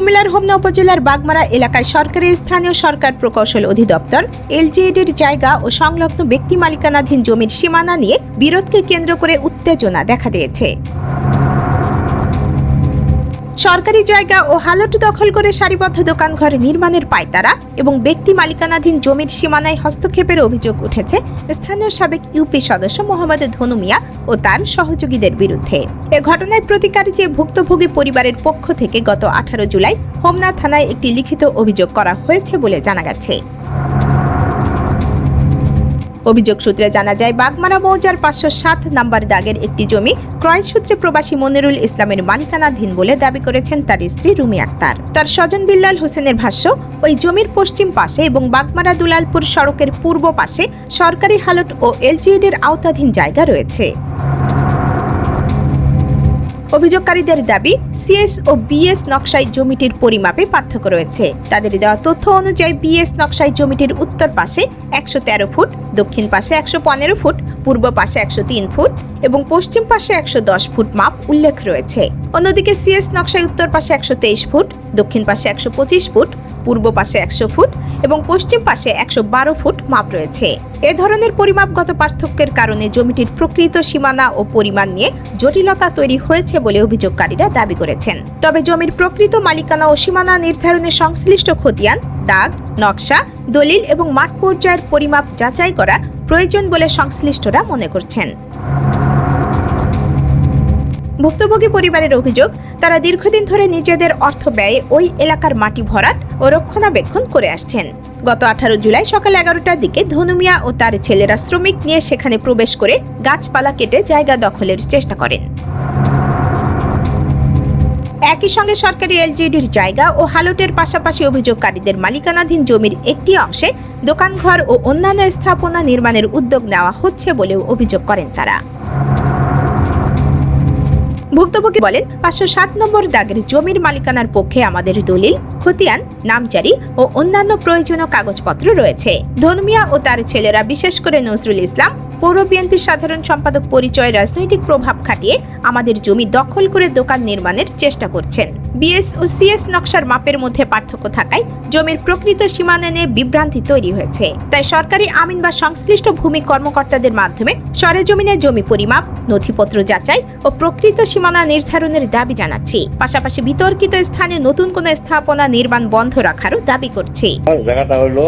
কুমিল্লার হোমনা উপজেলার বাগমারা এলাকায় সরকারি স্থানীয় সরকার প্রকৌশল অধিদপ্তর এলজিইডির জায়গা ও সংলগ্ন ব্যক্তি মালিকানাধীন জমির সীমানা নিয়ে বিরোধকে কেন্দ্র করে উত্তেজনা দেখা দিয়েছে। সরকারি জায়গা ও হালট দখল করে সারিবদ্ধ দোকানঘর নির্মাণের পায়তারা এবং ব্যক্তি মালিকানাধীন জমির সীমানায় হস্তক্ষেপের অভিযোগ উঠেছে স্থানীয় সাবেক ইউপি সদস্য মোহাম্মদ ধনু মিয়া ও তার সহযোগীদের বিরুদ্ধে। এ ঘটনায় প্রতিকার চেয়ে ভুক্তভোগী পরিবারের পক্ষ থেকে গত 18 জুলাই হোমনা থানায় একটি লিখিত অভিযোগ করা হয়েছে বলে জানা গেছে। অভিযোগ সূত্রে জানা যায়, বাগমারা মৌজার 507 নম্বর দাগের একটি জমি ক্রয় সূত্রে প্রবাসী মনিরুল ইসলামের মালিকানাধীন বলে দাবি করেছেন তার স্ত্রী রুমি আক্তার। তার স্বজন বিল্লাল হোসেনের ভাষ্য, ওই জমির পশ্চিম পাশে এবং বাগমারা দুলালপুর সড়কের পূর্ব পাশে সরকারি হালট ও এলজিইডির আওতাধীন জায়গা রয়েছে। অভিযোগকারীদের দাবি, সিএস ও বিএস নকশায় জমিটির পরিমাপে পার্থক্য রয়েছে। তাদের দেওয়া তথ্য অনুযায়ী বিএস নকশায় জমিটির উত্তর পাশে 113 ফুট, দক্ষিণ পাশে 115 ফুট, পূর্ব পাশে 103 ফুট এবং পশ্চিম পাশে 110 ফুট মাপ উল্লেখ রয়েছে। অন্যদিকে সিএস নকশায় উত্তর পাশে 123 ফুট, দক্ষিণ পাশে 125 ফুট, পূর্ব পাশে 100 ফুট এবং পশ্চিম পাশে 112 ফুট মাপ রয়েছে। এ ধরনের পরিমাপগত পার্থক্যের কারণে জমিটির প্রকৃত সীমানা ও পরিমাণ নিয়ে জটিলতা তৈরি হয়েছে বলে অভিযোগকারীরা দাবি করেছেন। তবে জমির প্রকৃত মালিকানা ও সীমানা নির্ধারণে সংশ্লিষ্ট খতিয়ান, দাগ, নকশা, দলিল এবং মাঠ পর্যায়ের পরিমাপ যাচাই করা প্রয়োজন বলে সংশ্লিষ্টরা মনে করছেন। ভুক্তভোগী পরিবারের অভিযোগ, তারা দীর্ঘদিন ধরে নিজেদের অর্থ ব্যয়ে ওই এলাকার মাটি ভরাট ও রক্ষণাবেক্ষণ করে আসছেন। গত 18 জুলাই সকাল 11টার দিকে ধনু মিয়া ও তার ছেলেরা শ্রমিক নিয়ে সেখানে প্রবেশ করে গাছপালা কেটে জায়গা দখলের চেষ্টা করেন। একই সঙ্গে সরকারি এলজিইডির জায়গা ও হালটের পাশাপাশি অভিযোগকারীদের মালিকানাধীন জমির একটি অংশে দোকানঘর ও অন্যান্য স্থাপনা নির্মাণের উদ্যোগ নেওয়া হচ্ছে বলেও অভিযোগ করেন তারা। ভুক্তভোগী বলেন, 507 নম্বর দাগের জমির মালিকানার পক্ষে আমাদের দলিল, খতিয়ান, নামজারি ও অন্যান্য প্রয়োজনীয় কাগজপত্র রয়েছে। ধনু মিয়া ও তার ছেলেরা, বিশেষ করে নজরুল ইসলাম, পৌর বিএনপির সাধারণ সম্পাদক পরিচয় রাজনৈতিক প্রভাব খাটিয়ে আমাদের জমি দখল করে দোকান নির্মাণের চেষ্টা করছেন। বিএস ও সিএস নকশার মাপের মধ্যে পার্থক্য থাকায় জমির প্রকৃত সীমানা নিয়ে বিভ্রান্তি তৈরি হয়েছে। তাই সরকারি আমিন বা সংশ্লিষ্ট ভূমি কর্মকর্তাদের মাধ্যমে সরেজমিনে জমি পরিমাপ, নথিপত্র যাচাই ও প্রকৃত সীমানা নির্ধারণের দাবি জানাচ্ছি। পাশাপাশি বিতর্কিত স্থানে নতুন কোন স্থাপনা নির্মাণ বন্ধ রাখারও দাবি করছি। জায়গাটা হলো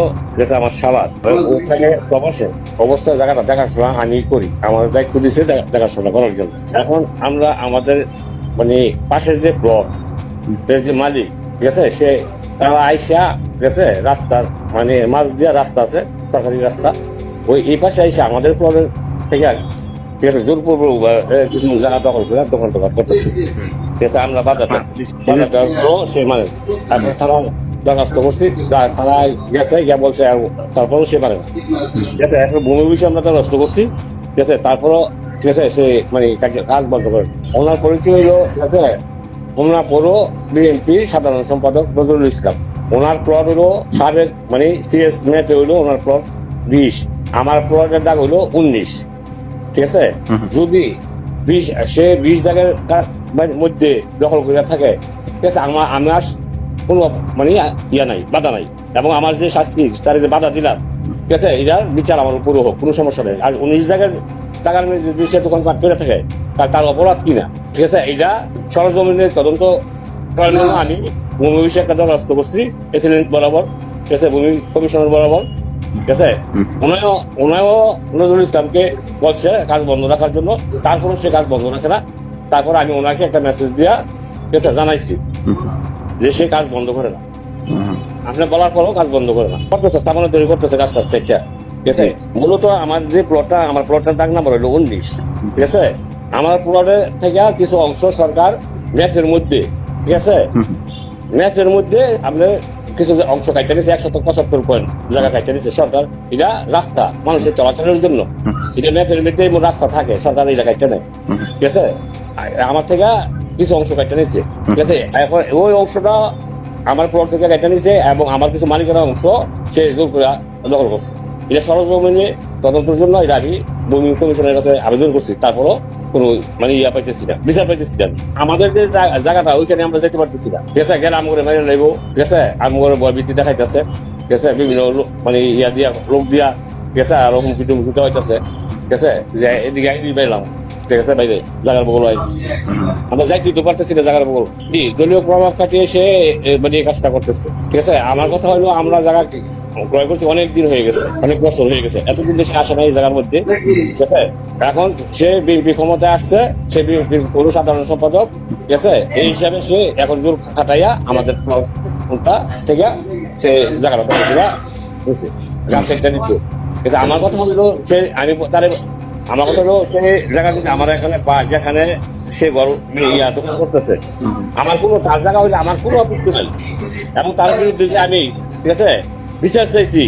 আমার সাবাদ, ওখানে প্রবাসে অবস্থায় জায়গাটা দেখাশোনা আমি করি, আমার দায়িত্ব দিচ্ছে দেখাশোনা করার জন্য। এখন আমরা আমাদের পাশের যে প্লট যে মালিক, ঠিক আছে, সে তারা আইসা গেছে রাস্তার মাঝ দিয়া রাস্তা আছে, সরকারি রাস্তা, ওই এই পাশে আইসা আমাদের প্লটের থেকে, ঠিক আছে, জোরপূর্বক কিছু জায়গা দখল করে দোকান করতেছে। ঠিক আছে, আমরা বাধা সে তারা দরখাস্ত করছি, থানায় গেছে, গিয়া বলছে, তারপরেও সে পারে না। ঠিক আছে, এখন ভূমি বিষয়ে আমরা দরখাস্ত করছি, ঠিক আছে, তারপরও ঠিক আছে সে কাজ বন্ধ করে। ওনার পরিচয় হইলো, ঠিক আছে, হোমনা পৌর বিএনপি সাধারণ সম্পাদক নজরুল ইসলাম। ওনার প্লট হইলো সাবেক সিএস ম্যাপে হইলো ওনার প্লট 20, আমার প্লটের দাগ হইলো 19। ঠিক আছে, যদি 20 দাগের মধ্যে দখল করে থাকে, ঠিক আছে, আমার কোনো ইয়া নাই, বাধা নাই, এবং আমার যে শাস্তি তার যে বাধা দিলাম, ঠিক আছে, এটার বিচার আমার উপরে হোক, কোনো সমস্যা নেই। আর 19 দাগের টাকার মধ্যে যদি সে দোকানপাট করে থাকে, তার অপরাধ কিনা, ঠিক আছে, এটা সরজমিনের তদন্ত করার জন্য আমি ভূমি বিষয়ে একটা দরখাস্ত করছি প্রেসিডেন্ট বরাবর, ঠিক আছে, ভূমি কমিশনার বরাবর। ঠিক আছে, ওনায়ও নজরুল ইসলামকে বলছে কাজ বন্ধ রাখার জন্য, তারপরে সে কাজ বন্ধ রাখে না। তারপর আমি ওনাকে একটা মেসেজ দিয়া, ঠিক আছে, জানাইছি যে সে কাজ বন্ধ করে না। আপনি বলার পরেও কাজ বন্ধ করে না, স্থাপনা তৈরি করতেছে কাজ থেকে। ঠিক আছে, মূলত আমার যে প্লটটা, আমার প্লটের দাগ নাম্বার হলো 19। ঠিক আছে, আমার প্লটের থেকে কিছু অংশ সরকার ম্যাপের মধ্যে, ঠিক আছে, ম্যাপের মধ্যে আপনি কিছু অংশ কাটতে নিচ্ছে, 175 পয়েন্ট জায়গা কাটতে নিচ্ছে সরকার। এটা রাস্তা মানুষের চলাচলের জন্য, এটা ম্যাপের মধ্যে রাস্তা থাকে, সরকার এই জায়গায় নেই। ঠিক আছে, আমার থেকে কিছু অংশ কাটতে নিচ্ছে। ঠিক আছে, এখন ওই অংশটা আমার প্লট থেকে কাটতে নিচ্ছে এবং আমার কিছু মালিকের অংশ সে জোর করে দখল করছে। এটা সরজমিনে তদন্তের জন্য এটা আমি ভূমি কমিশনের কাছে আবেদন করছি, তারপরও কোনো মানে ইয়া পাইতেছি না, বিচার পাইতেছি না। আমাদের যে জায়গাটা ওইখানে আমরা যেতে পারতেছি না, ঠিক আছে, গেলে আমগরে মেরে লাগবো, ঠিক আছে, আমগরে ভয়ভীতি দেখাইতেছে, ঠিক আছে, বিভিন্ন মানে ইয়া দিয়া লোক দিয়া, ঠিক আছে, আর হুমকি টুমকি হইতেছে, ঠিক আছে, যে এদিকে আইডি পাইলাম, ঠিক আছে, বাইরে জায়গার বগল হয়, আমরা যাইতে তো পারতেছি না জায়গার বগল। দলীয় প্রভাব কাটিয়ে এসে মানে এই কাজটা করতেছে, ঠিক আছে। আমার কথা হলো আমরা জায়গা ক্রয় করছি অনেক দিন হয়ে গেছে, অনেক বছর হয়ে গেছে, এতদিন দেশে আসে না এই জায়গার মধ্যে, ঠিক আছে। এখন সে বিএনপি ক্ষমতায় আসছে, সে বিএনপির কোনো সাধারণ সম্পাদক, ঠিক আছে, এই হিসাবে সে এখন জোর খাটাইয়া আমাদের থেকে সে জায়গাটা বুঝছে গাছ একটা নিচ্ছে। কিন্তু আমার কথা হলো সে আমি তার আমার কথা হলো সে জায়গা যদি আমার এখানে বা যেখানে সে ইয়া দোকান করতেছে, আমার কোনো তার জায়গা হইলে আমার কোনো আপত্তি নাই, এবং তার বিরুদ্ধে যে আমি, ঠিক আছে, বিচার চাইছি,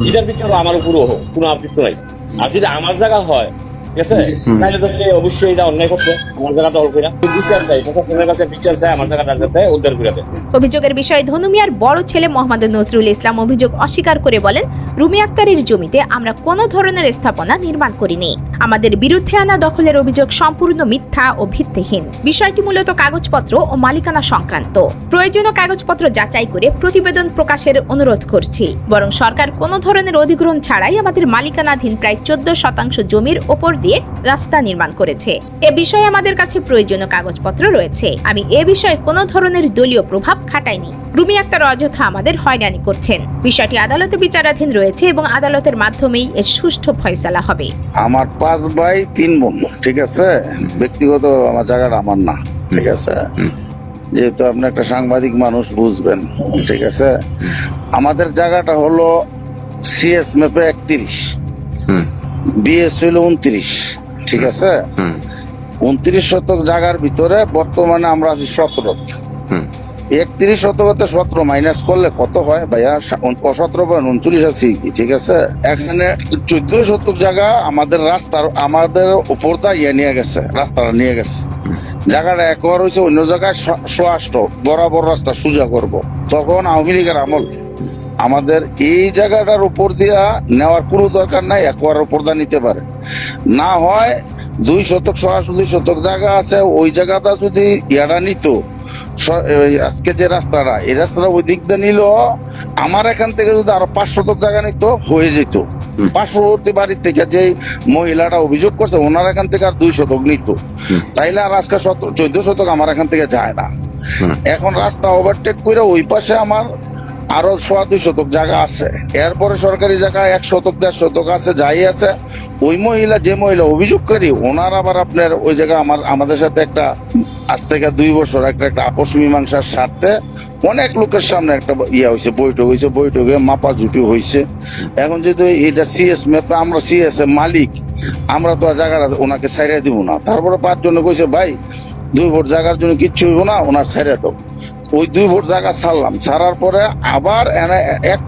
এটার বিচারও আমার উপরও হোক, কোনো আপত্তি নাই। আর যদি আমার জায়গা হয়, ঠিক আছে, তাহলে তো সে অবশ্যই এটা অন্যায় করছে, আমার জায়গাটা অল্প না, বিচার চাই, প্রশাসনের কাছে বিচার চাই, আমার জায়গাটা যাতে উদ্ধার করে দেয়। অভিযোগের বিষয়ে ধনু মিয়ার বড় ছেলে মোহাম্মদ নজরুল ইসলাম অভিযোগ অস্বীকার করে বলেন, রুমি আক্তারের জমিতে আমরা কোনো ধরনের স্থাপনা নির্মাণ করিনি। আমাদের বিরুদ্ধে আনা দখলের অভিযোগ সম্পূর্ণ মিথ্যা ও ভিত্তিহীন। বিষয়টি মূলত কাগজপত্র ও মালিকানা সংক্রান্ত। প্রয়োজনীয় কাগজপত্র যাচাই করে প্রতিবেদন প্রকাশের অনুরোধ করছি। বরং সরকার কোনো ধরনের অধিগ্রহণ ছাড়াই আমাদের মালিকানাধীন প্রায় 14% জমির ওপর দিয়ে রাস্তা নির্মাণ করেছে। এ বিষয়ে আমাদের কাছে প্রয়োজনীয় কাগজপত্র রয়েছে। আমি এ বিষয়ে কোনো ধরনের দলীয় প্রভাব খাটাইনি। রুমি আক্তার অযথা আমাদের হয়রানি করছেন। বিষয়টি আদালতে বিচারাধীন রয়েছে এবং আদালতের মাধ্যমেই এর সুষ্ঠু ফয়সালা হবে। আমার 5 ভাই 3 বোন, ঠিক আছে, ব্যক্তিগত আমার জায়গাটা আমার না, ঠিক আছে, যেহেতু আপনি একটা সাংবাদিক মানুষ বুঝবেন, ঠিক আছে। আমাদের জায়গাটা হলো সিএস ম্যাপে 31, বিএস হইল 29, ঠিক আছে। 29 শতক জায়গার ভিতরে বর্তমানে আমরা আছি 17। 31 শতকতে 17 মাইনাস করলে কত হয় ভাইয়া? 17.39 আছি, ঠিক আছে। এখানে 14 শতক জায়গা আমাদের রাস্তার আমাদের উপর দা ইয়ে নিয়ে গেছে, রাস্তাটা নিয়ে গেছে। জায়গাটা একবার হয়েছে অন্য জায়গায় সোয়াষ্ট বরাবর রাস্তা সোজা করব, তখন আওয়ামী লীগের আমল। আমাদের এই জায়গাটার উপর দিয়া নেওয়ার কোনো দরকার নাই, একবার উপর দা নিতে পারে। না হয় 2 শতক 2 শতক জায়গা আছে, ওই জায়গাটা যদি ইয়ারা নিত, আজকে যে রাস্তাটা, এই রাস্তাটা ওই দিক দিয়ে নিল, আমার এখান থেকে যদি আরো 5 শতক জায়গা নিত হয়ে যেত। পার্শ্ববর্তী বাড়ির থেকে যে মহিলাটা অভিযোগ করছে, ওনার এখান থেকে আর 2 শতক নিত, তাইলে আর আজকে 14 শতক আমার এখান থেকে যায় না। এখন রাস্তা ওভারটেক করে ওই পাশে আমার আরো 2 শতক জায়গা আছে, এরপরে সরকারি জায়গা 1 শতক 1.5 শতক আছে, যাই আছে। ওই মহিলা, যে মহিলা অভিযোগকারী, ওনার আবার আপনার ওই জায়গা আমাদের সাথে একটা আজ থেকে 2 বছর একটা আপোষ মীমাংসার স্বার্থে অনেক লোকের সামনে একটা ইয়া হয়েছে, বৈঠক হয়েছে, বৈঠকে মাপাজুটি হয়েছে। এখন যেহেতু এটা সিএস ম্যাপে আমরা সিএস এর মালিক, আমরা তো আর জায়গাটা ওনাকে ছাইড়া দিব না। তারপরে 5 জনে কইছে ভাই 2 ভোট জায়গার জন্য কিচ্ছু হইব না, ওনার ছাইড়া দাও। ওই 2 ভোট জায়গা ছাড়লাম, ছাড়ার পরে আবার 1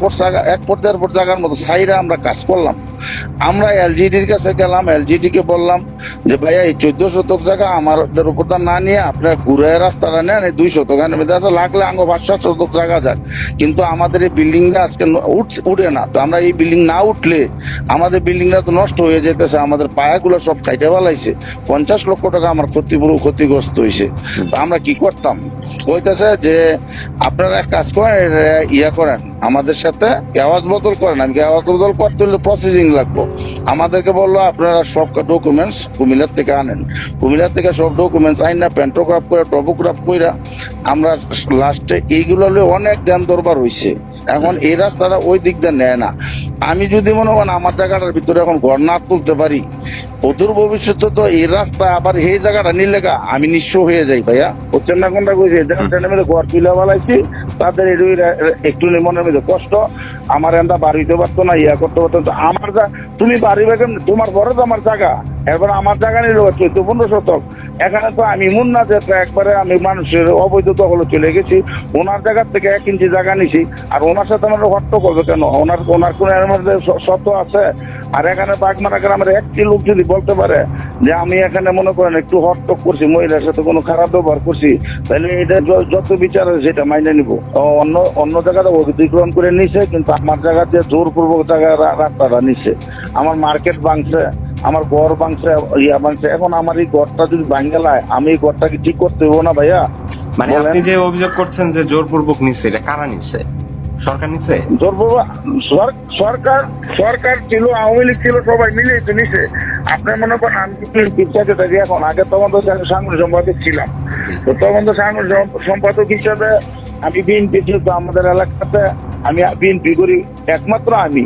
ভোট জায়গার মতো ছাইরা আমরা কাজ করলাম। আমরা এলজিডির কাছে গেলাম, এলজিডি কে বললাম যে ভাইয়া এই 14 শতক জায়গা আমাদের উপর না নিয়ে আপনার ঘুরে রাস্তাটা নেন, এই 2 শতক লাগলে আঙ্গ 5 শতক জায়গা যাক, কিন্তু আমাদের এই বিল্ডিংটা আজকে উঠে না। তো আমরা এই বিল্ডিং না উঠলে আমাদের বিল্ডিংটা তো নষ্ট হয়ে যেতেছে, আমাদের পায়াগুলো সব খাইতে ফেলাইছে, 50 লক্ষ টাকা আমার ক্ষতিগ্রস্ত হয়েছে। তো আমরা কি করতাম? কইতেছে যে আপনারা এক কাজ করেন, ইয়া করেন, আমাদের সাথে আওয়াজ বদল করেন। আমি আওয়াজ বদল করতে হলে প্রসেসিং লাগবো। আমাদেরকে বললো আপনারা সব ডকুমেন্টস কুমিল্লার থেকে আনেন, কুমিল্লার থেকে সব ডকুমেন্টস আইন না প্যান্টোগ্রাফ করে টপোগ্রাফ কইরা আমরা লাস্টে এইগুলো অনেক ধ্যান দরবার হয়েছে। এখন এই রাস্তাটা ওই দিক দিয়ে নেয় না। আমি যদি মনে করেন আমার জায়গাটার ভিতরে এখন ঘর না তুলতে পারি, অদূর ভবিষ্যতে তো এই রাস্তা আবার এই জায়গাটা নিলে আমি নিঃস্ব হয়ে যাই ভাইয়া। হচ্ছেন না কোনটা কইছে, ঘর তুলে বলাইছি, তাদের একটু মনের মধ্যে কষ্ট, আমার এন্দা বাড়িতে পারতো না, ইয়া করতে পারতো না। আমার তুমি বাড়ি বেগেন, তোমার ঘরে তো আমার জায়গা, এরপর আমার জায়গা নিল 14-15 শতক। এখানে তো আমি মন না যে একবারে আমি মানুষের অবৈধ দখলে চলে গেছি, ওনার জায়গার থেকে 1 ইঞ্চি জায়গা নিছি, আর ওনার সাথে আমার হট্ট করবে কেন? ওনার কোন এর মধ্যে সত্য আছে? আর এখানে বাগমারা গ্রামের একটি লোক যদি বলতে পারে যে আমি এখানে মনে করেন একটু হট্টক করছি, মহিলার সাথে কোনো খারাপ ব্যবহার করছি, তাহলে এটা যত বিচার আছে সেটা মাইনে নিব। অন্য জায়গাটা অধিগ্রহণ করে নিছে, কিন্তু আমার জায়গা দিয়ে জোরপূর্বক জায়গা রাস্তাটা নিছে, আমার মার্কেট ভাঙছে, আমার ঘর ভাঙছে, ইয়া ভাঙছে। এখন আমার এই ঘরটা যদি ভাঙ্গেলায় আমি এই ঘরটা কি ঠিক করতে হবো না ভাইয়া? মানে বলেন। আপনি যে অভিযোগ করছেন যে জোরপূর্বক নিচ্ছে, এটা কারা নিচ্ছে? সরকার নিচ্ছে? জোরপূর্বক সরকার সরকার ছিল, আওয়ামী লীগ ছিল, সবাই মিলেই তো নিছে। আপনি মনে করেন আমি পিছাতে থাকি এখন, আগে তখন তো সাংগঠনিক সম্পাদক ছিলাম, তো তখন তো সাংগঠনিক সম্পাদক হিসাবে আমি বিএনপি ছিল আমাদের এলাকাতে, আমি বিএনপি করি একমাত্র আমি,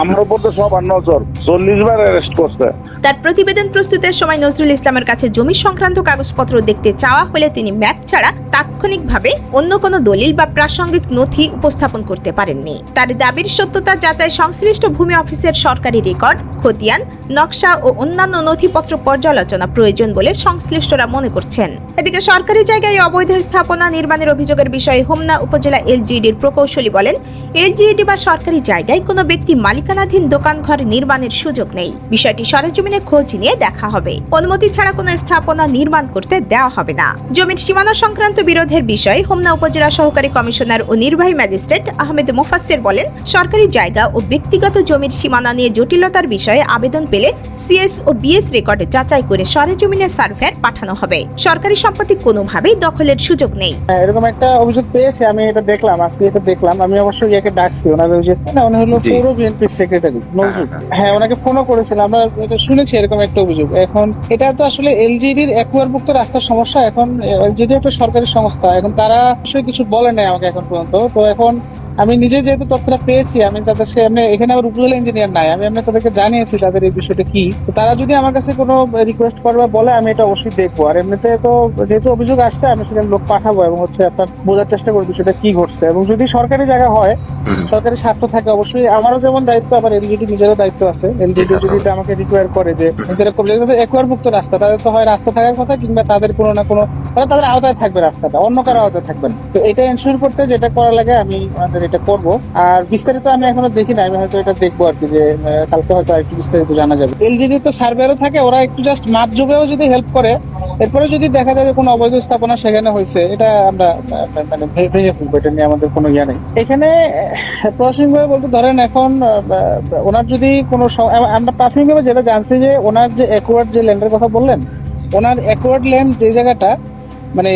আমার উপর তো সবার নজর, 40 বার অ্যারেস্ট করছে। তার প্রতিবেদন প্রস্তুতের সময় নজরুল ইসলামের কাছে জমি সংক্রান্ত কাগজপত্র দেখতে চাওয়া হলে তিনি ম্যাপ ছাড়া তাৎক্ষণিকভাবে অন্য কোনো দলিল বা প্রাসঙ্গিক নথি উপস্থাপন করতে পারেননি। তার দাবির সত্যতা যাচাই সংশ্লিষ্ট ভূমি অফিসের সরকারি রেকর্ড, খতিয়ান, নকশা ও অন্যান্য নথিপত্র পর্যালোচনা প্রয়োজন বলে সংশ্লিষ্টরা মনে করছেন। এদিকে সরকারি জায়গায় অবৈধ স্থাপনা নির্মাণের অভিযোগের বিষয়ে হোমনা উপজেলা এলজিইডির প্রকৌশলী বলেন, এলজিইডি বা সরকারি জায়গায় কোনো ব্যক্তি মালিকানাধীন দোকানঘর নির্মাণের সুযোগ নেই। বিষয়টি সরেজমিনে খোঁজ নিয়ে দেখা হবে। অনুমতি ছাড়া কোনো স্থাপনা নির্মাণ করতে দেওয়া হবে না। জমির সীমানা সংক্রান্ত বিরোধের বিষয়ে হোমনা উপজেলা সহকারী কমিশনার ও নির্বাহী ম্যাজিস্ট্রেট আহমেদ মোফাসসির বলেন, সরকারি জায়গা ও ব্যক্তিগত জমির সীমানা নিয়ে জটিলতার বিষয়ে আবেদন পেলে সিএস ও বিএস রেকর্ডে যাচাই করে সরেজমিনে সার্ভেয়ার পাঠানো হবে। সরকারি সম্পত্তি কোনোভাবেই দখলের সুযোগ নেই। এরকম একটা অভিযোগ পেয়েছে, আমি এটা দেখলাম, আজকে এটা দেখলাম। আমি অবশ্যই ইয়াকে ডাকছি, ওনার ওই যে উনি হলো পৌর বিএনপির সেক্রেটারি নজরুল, হ্যাঁ ওনাকে ফোনও করেছিলাম। আমরা এটা শুনেছি এরকম একটা অভিযোগ। এখন এটা তো আসলে এলজিডির একুয়ারভুক্ত রাস্তার সমস্যা। এখন এলজিডি একটা সরকারি সংস্থা, এখন তারা আসলে কিছু বলে নাই আমাকে এখন পর্যন্ত। তো এখন আমি নিজে যেহেতু তথ্যটা পেয়েছি, আমি তাদের সামনে, এখানে আমার উপজেলা ইঞ্জিনিয়ার নাই, আমি তাদেরকে জানিয়েছি তাদের এই বিষয়টা কি। তো তারা যদি আমার কাছে কোনো রিকোয়েস্ট করে বা বলে, আমি এটা অবশ্যই দেখবো। আর এমনিতে তো যেহেতু অভিযোগ আসছে, আমি সেখানে লোক পাঠাবো এবং আপনার বোঝার চেষ্টা করবো বিষয়টা কি ঘটছে। এবং যদি সরকারি জায়গা হয়, সরকারি স্বার্থ থাকে, অবশ্যই আমারও যেমন দায়িত্ব, আবার এলজিডি নিজেরও দায়িত্ব আছে। এলজিডি যদি এটা আমাকে রিকোয়ার করে যে একুয়ারভুক্ত রাস্তা, তাদের তো হয় রাস্তা থাকার কথা, কিংবা তাদের কোনো না কোনো তাদের আওতায় থাকবে রাস্তাটা, অন্য কারো আওতায় থাকবে না। তো এটা এনশিওর করতে যেটা করা লাগে আমি এটা করব। আর বিস্তারিত আমি এখনো দেখি না, আমি হয়তো এটা দেখবো আর কি, যে কালকে হয়তো একটু বিস্তারিত জানা যাবে। এলজিডি তো সার্ভেয়ারও থাকে, ওরা একটু জাস্ট মাপ যোগেও যদি হেল্প করে, এরপরে যদি দেখা যায় যে কোনো অবৈধ স্থাপনা সেখানে হয়েছে, এটা আমরা মানে ভেঙে ফেলবো, এটা নিয়ে আমাদের কোনো ইয়ে নেই। এখানে প্রাথমিকভাবে বলতে ধরেন এখন ওনার যদি কোনো আমরা প্রাথমিকভাবে যেটা জানছি যে ওনার যে অ্যাকোয়ার্ড যে ল্যান্ডের কথা বললেন, ওনার অ্যাকোয়ার্ড ল্যান্ড যে জায়গাটা, মানে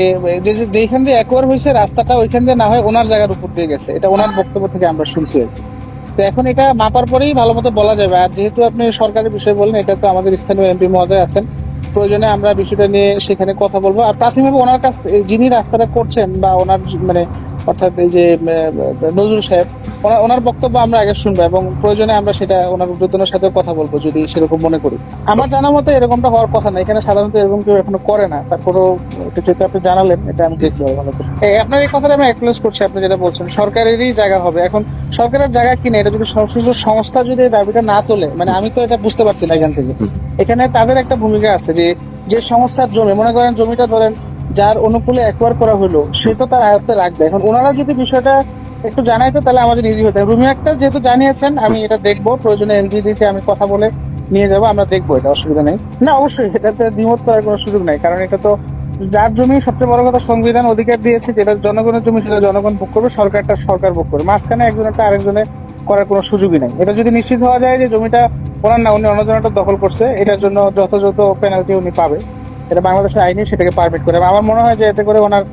যেখান দিয়ে অ্যাকোয়ার হয়েছে রাস্তাটা, ওইখান দিয়ে না হয় ওনার জায়গার উপর দিয়ে গেছে, এটা ওনার বক্তব্য থেকে আমরা শুনছি আর কি। তো এখন এটা মাপার পরেই ভালো মতো বলা যাবে। আর যেহেতু আপনি সরকারি বিষয় বললেন, এটা তো আমাদের স্থানীয় এমপি মহোদয় আছেন, প্রয়োজনে আমরা বিষয়টা নিয়ে সেখানে কথা বলবো। আর প্রাথমিকভাবে ওনার কাছ যিনি রাস্তাটা করছেন বা ওনার মানে অর্থাৎ এই যে নজরুল সাহেব, ওনার বক্তব্য আমরা আগে শুনবো এবং প্রয়োজনে আমরা সেটা ওনার উদ্বোধনের সাথে কথা বলবো যদি সেরকম মনে করি। আমার জানা মতো এরকমটা হওয়ার কথা না, এখানে সাধারণত এরকম কেউ এখনো করে না। তারপরও যেহেতু আপনি জানালেন, এটা আমি দেখবো ভালো করে। আপনার এই কথাটা আমি অ্যাকনোলেজ করছি, আপনি যেটা বলছেন সরকারেরই জায়গা হবে। এখন সরকারের জায়গা কিনে এটা যদি সংশ্লিষ্ট সংস্থা যদি এই দাবিটা না তোলে, মানে আমি তো এটা বুঝতে পারছি না এখান থেকে। এখানে তাদের একটা ভূমিকা আছে, যে সংস্থার জমি, মনে করেন জমিটা ধরেন যার অনুকূলে অ্যাকোয়ার করা হলো, সে তো তার আয়ত্তে রাখবে। এখন ওনারা যদি বিষয়টা একটু জানাইতো, তাহলে আমাদের ইজি হতো। রুমি আক্তার যেহেতু জানিয়েছেন, আমি এটা দেখবো, প্রয়োজনে এলজিডিতে আমি কথা বলে নিয়ে যাবো, আমরা দেখবো, এটা অসুবিধা নেই। না অবশ্যই এটাতে দ্বিমত করার কোনো সুযোগ নাই, কারণ এটা তো যার জমি, সবচেয়ে বড় কথা সংবিধান অধিকার দিয়েছে, যেটা জনগণের জমি সেটা জনগণ ভোগ করবে, সরকারটা সরকার ভোগ করবে। মাঝখানে একজনেরটা আরেকজনের করার কোনো সুযোগই নাই। এটা যদি নিশ্চিত হওয়া যায় যে জমিটা ওনার না, উনি অন্যজনটা দখল করছে, এটার জন্য যথাযথ পেনাল্টি উনি পাবে। এটা বাংলাদেশের আইনে সেটাকে পারমিট করে। আমার মনে হয় যে এতে করে ওনার,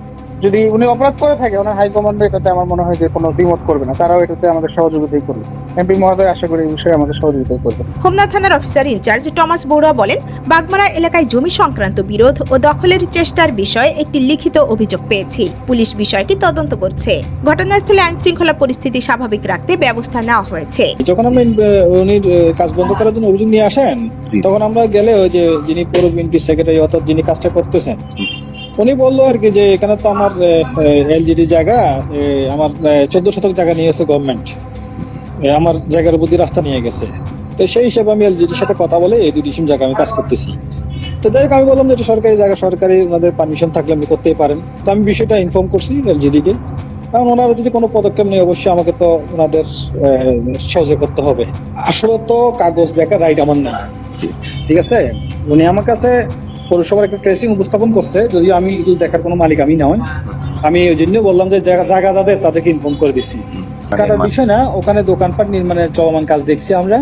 যদি উনি অপরাধ করে থাকে, ওনার হাইকমান্ড এটাতে আমার মনে হয় যে কোনো দ্বিমত করবে না, তারাও এটাতে আমাদের সহযোগিতাই করবে। এমপি মহোদয় আশা করি এই বিষয়ে আমাদের সহযোগিতাই করবে। হোমনা থানার অফিসার ইনচার্জ টমাস বড়ুয়া বলেন, বাগমারা এলাকায় জমি সংক্রান্ত বিরোধ ও দখলের চেষ্টার বিষয়ে একটি লিখিত অভিযোগ পেয়েছি। পুলিশ বিষয়টি তদন্ত করছে। ঘটনাস্থলে আইন শৃঙ্খলা পরিস্থিতি স্বাভাবিক রাখতে ব্যবস্থা নেওয়া হয়েছে। যখন আমরা উনি কাজ বন্ধ করার জন্য অভিযোগ নিয়ে আসেন, তখন আমরা গেলে ওই যে যিনি পৌর বিএনপি সেক্রেটারি অর্থাৎ যিনি কাজটা করতেছেন, উনি বললো আর কি যে এখানে তো আমার এলজিডি জায়গা, আমার 14 শতক জায়গা নিয়েছে গভর্নমেন্ট, আমার জায়গার উপর দিয়ে রাস্তা নিয়ে গেছে। তো সেই হিসাবে আমি এলজিডির সাথে কথা বলে এই ডিসিশন জায়গা আমি কাজ করতেছি। তো যাই হোক, আমি বললাম যে এটা সরকারি জায়গা, সরকারি ওনাদের পারমিশন থাকলে আপনি করতেই পারেন। তো আমি বিষয়টা ইনফর্ম করছি এলজিডি কে, কারণ ওনারা যদি কোনো পদক্ষেপ নেই, অবশ্যই আমাকে তো ওনাদের সহযোগ করতে হবে। আসলে তো কাগজ দেখা রাইট আমার না, ঠিক আছে। উনি আমার কাছে পৌরসভার একটা ট্রেসিং উপস্থাপন করছে, যদিও আমি দেখার কোনো মালিক আমি নয়। আমি ওই জন্য বললাম যে জায়গা যাদের তাদেরকে ইনফর্ম করে দিছি। কাটার বিষয় না, ওখানে দোকানপাট নির্মাণের চলমান কাজ দেখছি আমরা।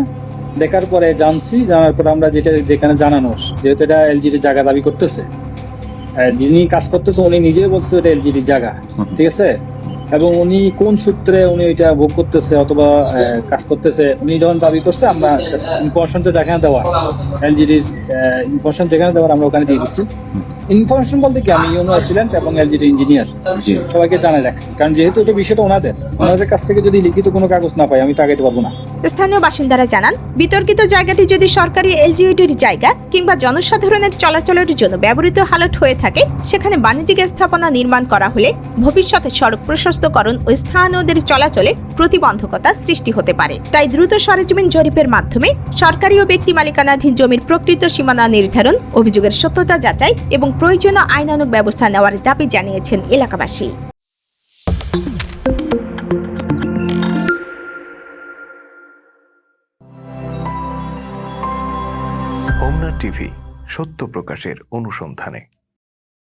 দেখার পরে জানার পরে আমরা যেখানে জানানোর, যেহেতু এটা এলজিডি জায়গা দাবি করতেছে, যিনি কাজ করতেছে উনি নিজে বলছে এটা এলজিডি জায়গা, ঠিক আছে, এবং উনি কোন সূত্রে উনি এটা ভোগ করতেছে অথবা কাজ করতেছে, উনি যখন দাবি করছে আমরা ইনফরমেশনটা যেখানে দেওয়ার, এলজিডির ইনফরমেশন যেখানে দেওয়ার আমরা ওখানে দিয়ে দিচ্ছি। ইনফরমেশন বলতে কি, আমি ইউনো অ্যাসিস্ট্যান্ট এবং এলজিডি ইঞ্জিনিয়ার সবাইকে জানাই রাখছি, কারণ যেহেতু এটা বিষয়টা ওনাদের কাছ থেকে যদি লিখিত কোনো কাগজ না পাই আমি তো আগাইতে পারবো না। স্থানীয় বাসিন্দারা জানান, বিতর্কিত জায়গাটি যদি সরকারি এলজিইডির জায়গা কিংবা জনসাধারণের চলাচলের জন্য ব্যবহৃত হালট হয়ে থাকে, সেখানে বাণিজ্যিক স্থাপনা নির্মাণ করা হলে ভবিষ্যতে সড়ক প্রশস্তকরণ ও স্থানীয়দের চলাচলে প্রতিবন্ধকতা সৃষ্টি হতে পারে। তাই দ্রুত সরেজমিন জরিপের মাধ্যমে সরকারি ও ব্যক্তি মালিকানাধীন জমির প্রকৃত সীমানা নির্ধারণ, অভিযোগের সত্যতা যাচাই এবং প্রয়োজনীয় আইনানুগ ব্যবস্থা নেওয়ার দাবি জানিয়েছেন এলাকাবাসী। হোমনা টিভি, সত্য প্রকাশের অনুসন্ধানে।